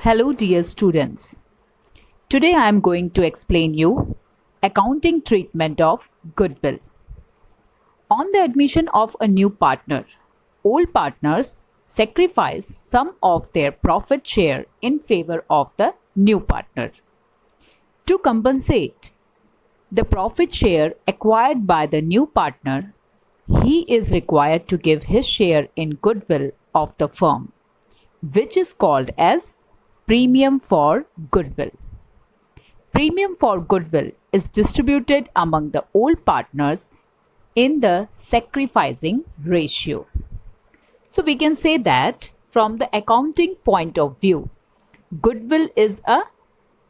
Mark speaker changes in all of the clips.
Speaker 1: Hello dear students. Today I am going to explain you accounting treatment of goodwill. On the admission of a new partner, old partners sacrifice some of their profit share in favor of the new partner. To compensate the profit share acquired by the new partner, he is required to give his share in goodwill of the firm, which is called as premium for goodwill. Premium for goodwill is distributed among the old partners in the sacrificing ratio. So we can say that from the accounting point of view, goodwill is a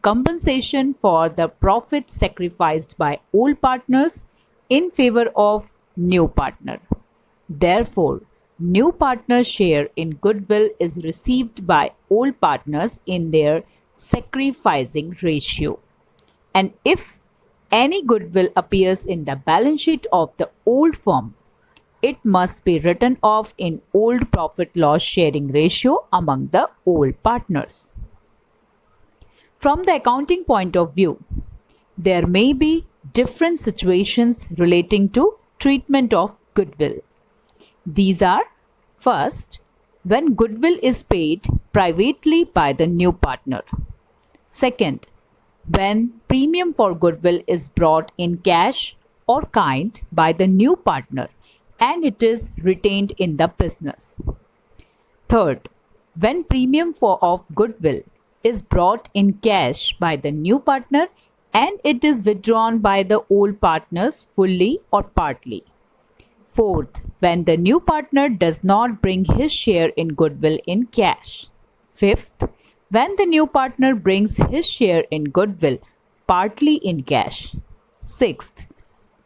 Speaker 1: compensation for the profit sacrificed by old partners in favor of new partner. Therefore, new partner's share in goodwill is received by old partners in their sacrificing ratio. And if any goodwill appears in the balance sheet of the old firm, it must be written off in old profit loss sharing ratio among the old partners. From the accounting point of view, there may be different situations relating to treatment of goodwill. These are: first, when goodwill is paid privately by the new partner. Second, when premium for goodwill is brought in cash or kind by the new partner and it is retained in the business. Third, when premium of goodwill is brought in cash by the new partner and it is withdrawn by the old partners fully or partly. Fourth, when the new partner does not bring his share in goodwill in cash. Fifth, when the new partner brings his share in goodwill partly in cash. Sixth,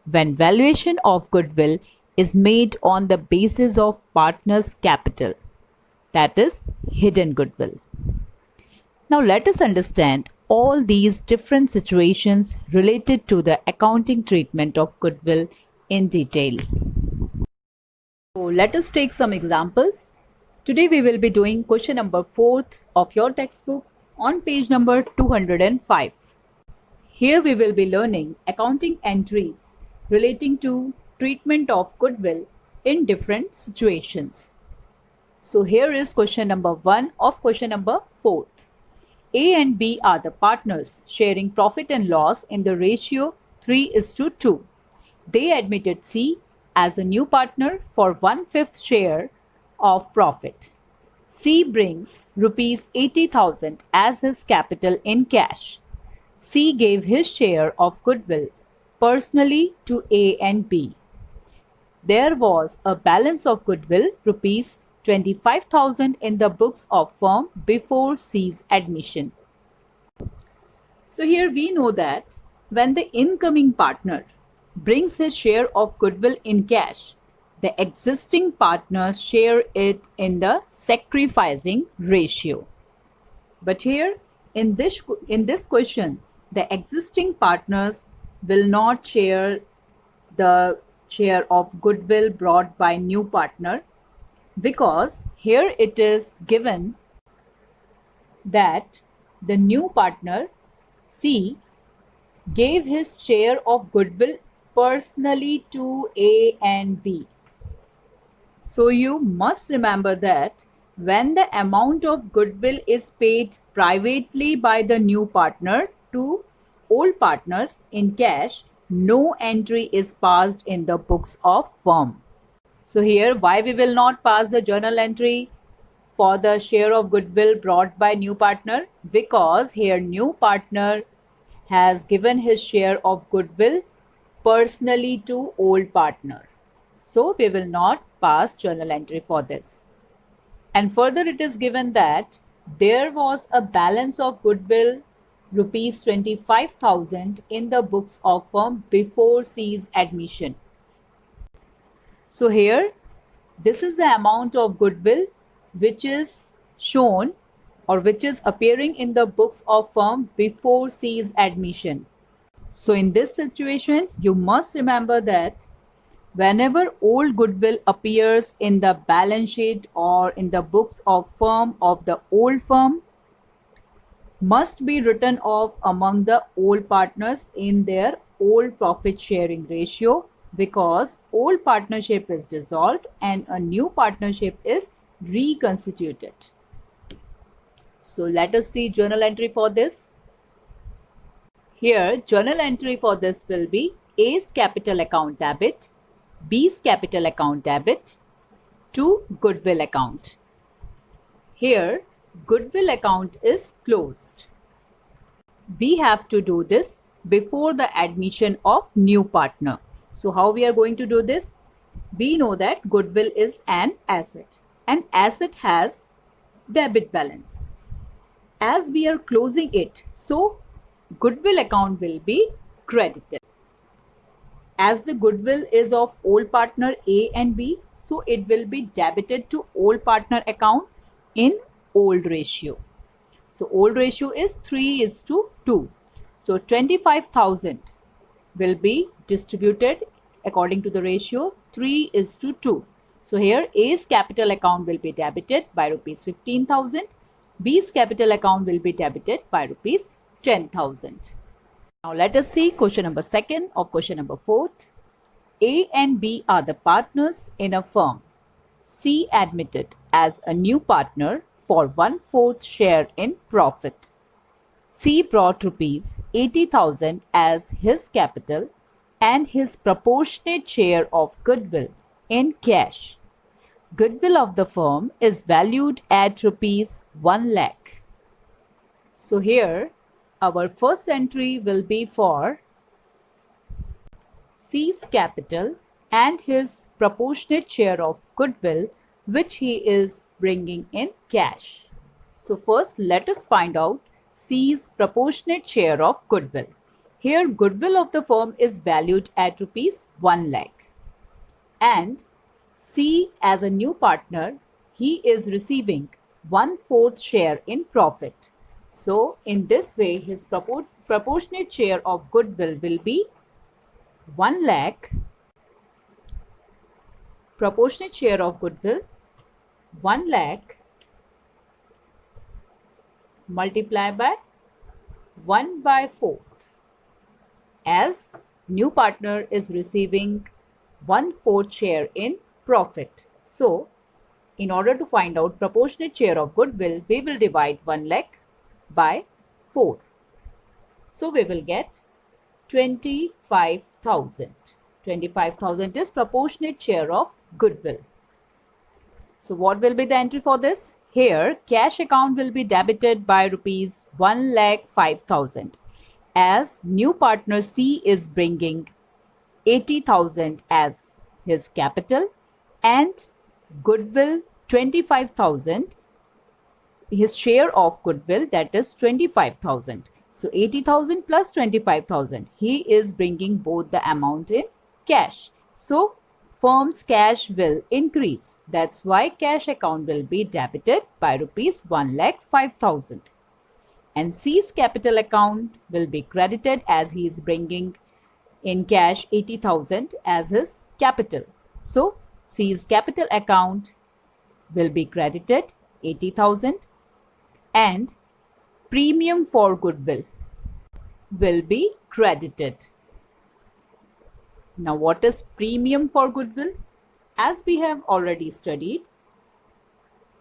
Speaker 1: when valuation of goodwill is made on the basis of partner's capital, that is hidden goodwill. Now let us understand all these different situations related to the accounting treatment of goodwill in detail. So let us take some examples. Today we will be doing question number 4 of your textbook on page number 205. Here we will be learning accounting entries relating to treatment of goodwill in different situations. So here is question number 1 of question number 4. A and B are the partners sharing profit and loss in the ratio 3:2. They admitted C as a new partner for 1/5 share of profit. C brings rupees 80,000 as his capital in cash. C gave his share of goodwill personally to A and B. There was a balance of goodwill rupees 25,000 in the books of firm before C's admission. So here we know that when the incoming partner brings his share of goodwill in cash, the existing partners share it in the sacrificing ratio. But here in this question, the existing partners will not share the share of goodwill brought by new partner, because here it is given that the new partner C gave his share of goodwill personally to A and B. So you must remember that when the amount of goodwill is paid privately by the new partner to old partners in cash, no entry is passed in the books of firm. So here why we will not pass the journal entry for the share of goodwill brought by new partner? Because here new partner has given his share of goodwill personally to old partner. So we will not pass journal entry for this. And further it is given that there was a balance of goodwill rupees 25,000 in the books of firm before C's admission. So here this is the amount of goodwill which is shown or which is appearing in the books of firm before C's admission. So in this situation, you must remember that whenever old goodwill appears in the balance sheet or in the books of firm of the old firm, must be written off among the old partners in their old profit sharing ratio, because old partnership is dissolved and a new partnership is reconstituted. So let us see journal entry for this. Here journal entry for this will be A's capital account debit, B's capital account debit to goodwill account. Here goodwill account is closed. We have to do this before the admission of new partner. So how we are going to do this? We know that goodwill is an asset. An asset has debit balance. As we are closing it, so goodwill account will be credited. As the goodwill is of old partner A and B, so it will be debited to old partner account in old ratio. So old ratio is 3:2. So 25,000 will be distributed according to the ratio 3:2. So here A's capital account will be debited by rupees 15,000. B's capital account will be debited by rupees 10,000. Now let us see question number 2 of question number 4. A and B are the partners in a firm. C admitted as a new partner for 1/4 share in profit. C brought rupees 80,000 as his capital and his proportionate share of goodwill in cash. Goodwill of the firm is valued at rupees 1 lakh. So here our first entry will be for C's capital and his proportionate share of goodwill which he is bringing in cash. So first let us find out C's proportionate share of goodwill. Here goodwill of the firm is valued at rupees 1 lakh and C as a new partner, he is receiving 1/4 share in profit. So in this way his proportionate share of goodwill will be 1 lakh, proportionate share of goodwill 1 lakh multiplied by 1/4, as new partner is receiving 1/4 share in profit. So in order to find out proportionate share of goodwill, we will divide 1 lakh by 4. So we will get 25,000. 25,000 is proportionate share of goodwill. So what will be the entry for this? Here cash account will be debited by rupees 1,05,000 as new partner C is bringing 80,000 as his capital and goodwill 25,000, his share of goodwill, that is 25,000. So 80,000 plus 25,000, he is bringing both the amount in cash. So firm's cash will increase. That's why cash account will be debited by rupees 1,05,000. And C's capital account will be credited as he is bringing in cash 80,000 as his capital. So C's capital account will be credited 80,000 and premium for goodwill will be credited. Now what is premium for goodwill? As we have already studied,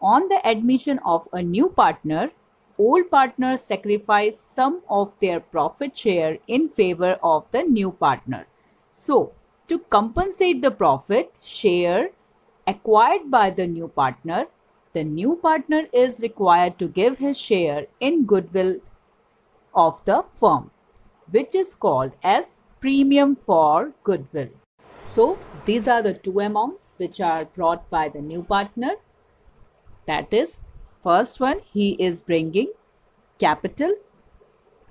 Speaker 1: on the admission of a new partner, old partners sacrifice some of their profit share in favor of the new partner. So to compensate the profit share acquired by the new partner is required to give his share in goodwill of the firm, which is called as premium for goodwill. So these are the two amounts which are brought by the new partner. That is, first one, he is bringing capital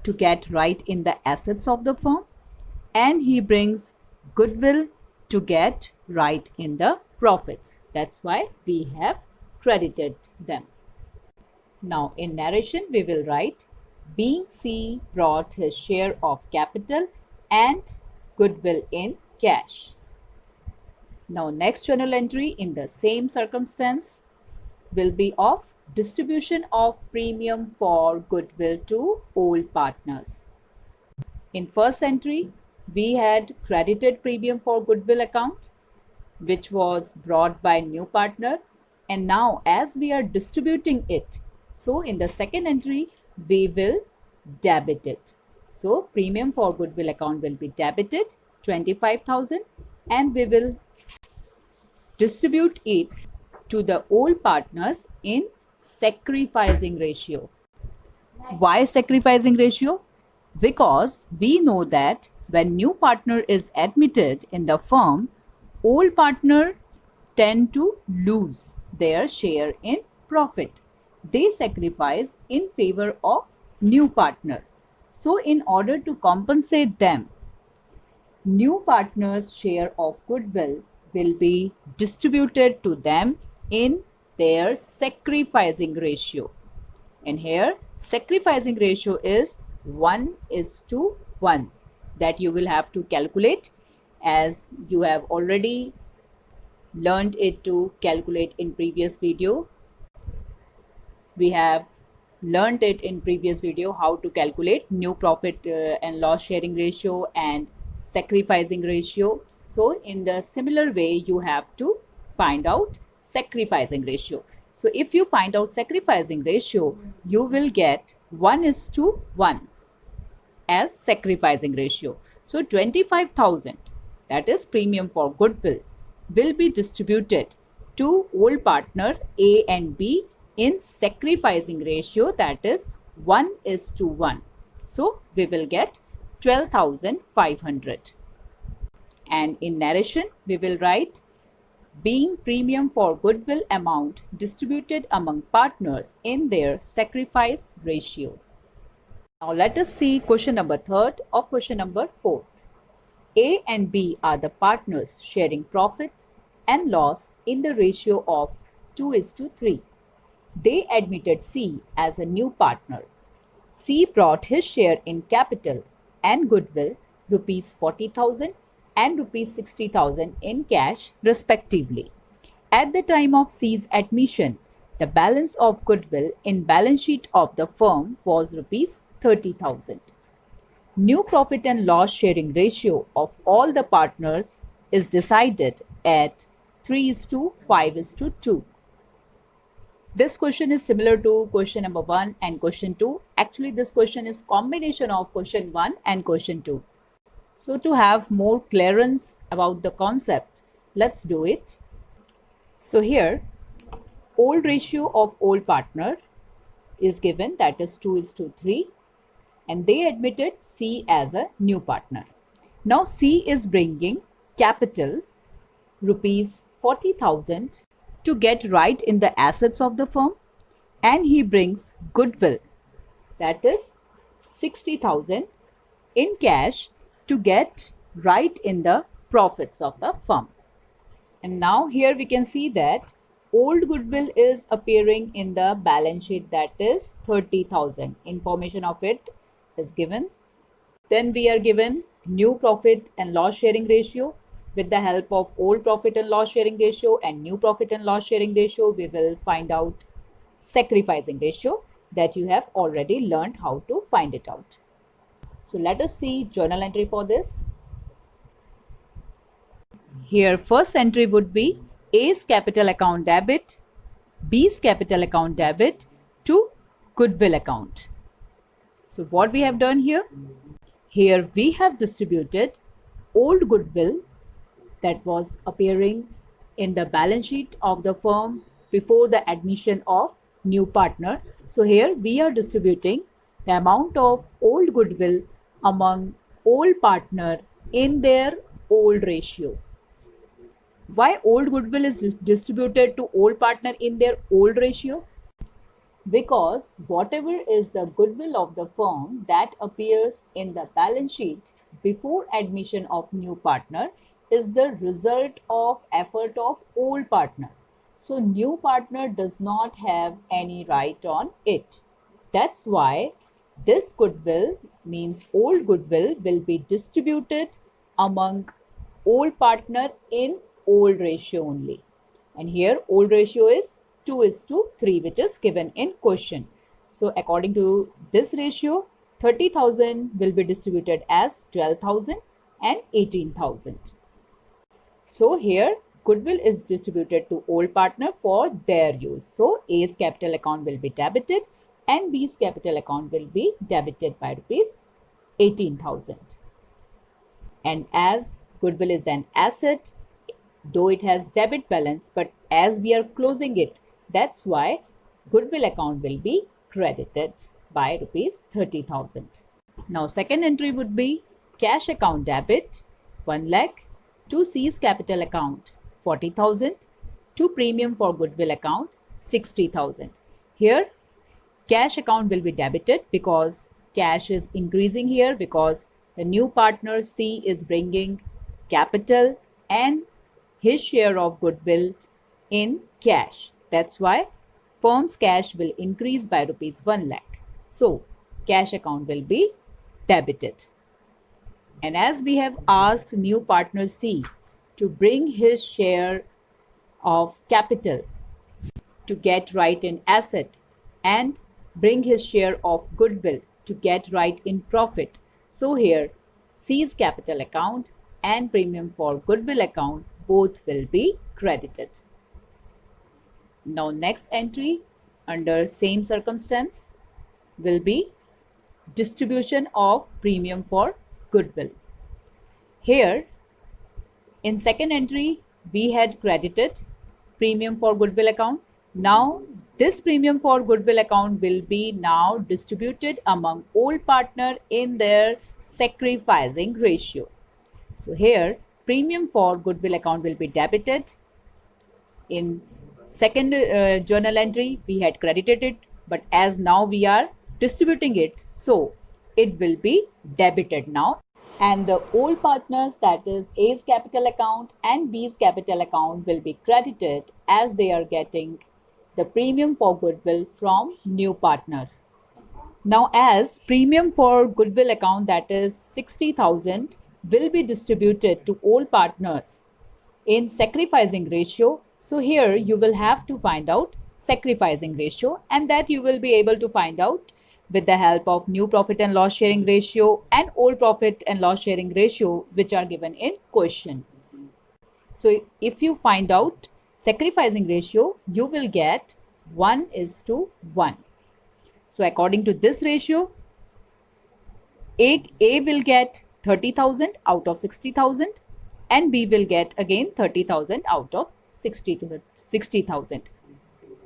Speaker 1: to get right in the assets of the firm, and he brings goodwill to get right in the profits. That's why we have credited them. Now in narration we will write, being C brought his share of capital and goodwill in cash. Now next journal entry in the same circumstance. will be of distribution of premium for goodwill to old partners. In first entry, we had credited premium for goodwill account, which was brought by new partner, and now as we are distributing it, so in the second entry we will debit it. So premium for goodwill account will be debited 25,000 and we will distribute it to the old partners in sacrificing ratio. Why sacrificing ratio? Because we know that when new partner is admitted in the firm, old partner tend to lose their share in profit. They sacrifice in favor of new partner. So in order to compensate them, new partner's share of goodwill will be distributed to them in their sacrificing ratio. And here sacrificing ratio is 1:1 that you will have to calculate, as you have already learned it to calculate in previous video. We have learned it in previous video how to calculate new profit and loss sharing ratio and sacrificing ratio. So in the similar way you have to find out sacrificing ratio. So if you find out sacrificing ratio, you will get 1:1 as sacrificing ratio. So 25,000, that is premium for goodwill, will be distributed to old partner A and B in sacrificing ratio, that is 1:1. So we will get 12,500. And in narration we will write, being premium for goodwill amount distributed among partners in their sacrifice ratio. Now let us see question number 3 of question number 4. A and B are the partners sharing profit and loss in the ratio of 2:3. They admitted C as a new partner. C brought his share in capital and goodwill rupees 40,000 and rupees 60,000 in cash respectively. At the time of C's admission, the balance of goodwill in balance sheet of the firm was rupees 30,000. New profit and loss sharing ratio of all the partners is decided at 3:5:2. This question is similar to question number 1 and question 2. Actually, this question is combination of question 1 and question 2. So to have more clearance about the concept, let's do it. So here, old ratio of old partner is given, that is 2:3, and they admitted C as a new partner. Now C is bringing capital rupees 40,000 to get right in the assets of the firm, and he brings goodwill, that is 60,000 in cash to get right in the profits of the firm. And now here we can see that old goodwill is appearing in the balance sheet, that is 30,000. Information of it is given. Then we are given new profit and loss sharing ratio. With the help of old profit and loss sharing ratio and new profit and loss sharing ratio, we will find out sacrificing ratio that you have already learned how to find it out. So let us see journal entry for this. Here first entry would be A's capital account debit, B's capital account debit to goodwill account. So what we have done here? Here we have distributed old goodwill that was appearing in the balance sheet of the firm before the admission of new partner. So here we are distributing the amount of old goodwill among old partner in their old ratio. Why old goodwill is distributed to old partner in their old ratio? Because whatever is the goodwill of the firm that appears in the balance sheet before admission of new partner is the result of effort of old partner. So new partner does not have any right on it. That's why this goodwill, means old goodwill, will be distributed among old partner in old ratio only. And here old ratio is 2:3, which is given in question. So according to this ratio, 30,000 will be distributed as 12,000 and 18,000. So here goodwill is distributed to old partner for their use. So A's capital account will be debited and B's capital account will be debited by rupees 18,000. And as goodwill is an asset, though it has debit balance, but as we are closing it, that's why goodwill account will be credited by rupees 30,000. Now second entry would be cash account debit 1 lakh, to C's capital account 40,000, to premium for goodwill account 60,000. Here cash account will be debited because cash is increasing here because the new partner C is bringing capital and his share of goodwill in cash. That's why firm's cash will increase by rupees 1 lakh. So cash account will be debited. And as we have asked new partner C to bring his share of capital to get right in asset and bring his share of goodwill to get right in profit. So here C's capital account and premium for goodwill account both will be credited. Now next entry under same circumstance will be distribution of premium for goodwill. Here in second entry we had credited premium for goodwill account. Now this premium for goodwill account will be now distributed among all partner in their sacrificing ratio. So here premium for goodwill account will be debited. In second journal entry we had credited it, but as now we are distributing it, so it will be debited now. And the old partners, that is A's capital account and B's capital account, will be credited as they are getting the premium for goodwill from new partner. Now as premium for goodwill account, that is 60,000, will be distributed to all partners in sacrificing ratio. So here you will have to find out sacrificing ratio, and that you will be able to find out with the help of new profit and loss sharing ratio and old profit and loss sharing ratio, which are given in question. So if you find out sacrificing ratio, you will get 1:1. So according to this ratio, A will get 30,000 out of 60,000 and B will get again 30,000 out of 60,000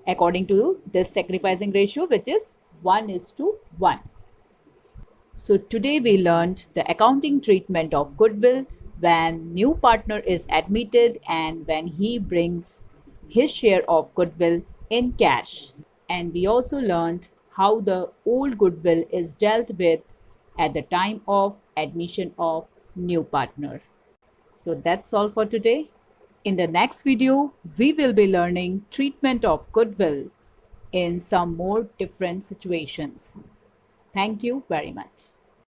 Speaker 1: according to this sacrificing ratio, which is 1:1. So today we learned the accounting treatment of goodwill when new partner is admitted and when he brings his share of goodwill in cash. And we also learned how the old goodwill is dealt with at the time of admission of new partner. So that's all for today. In the next video, we will be learning treatment of goodwill in some more different situations. Thank you very much.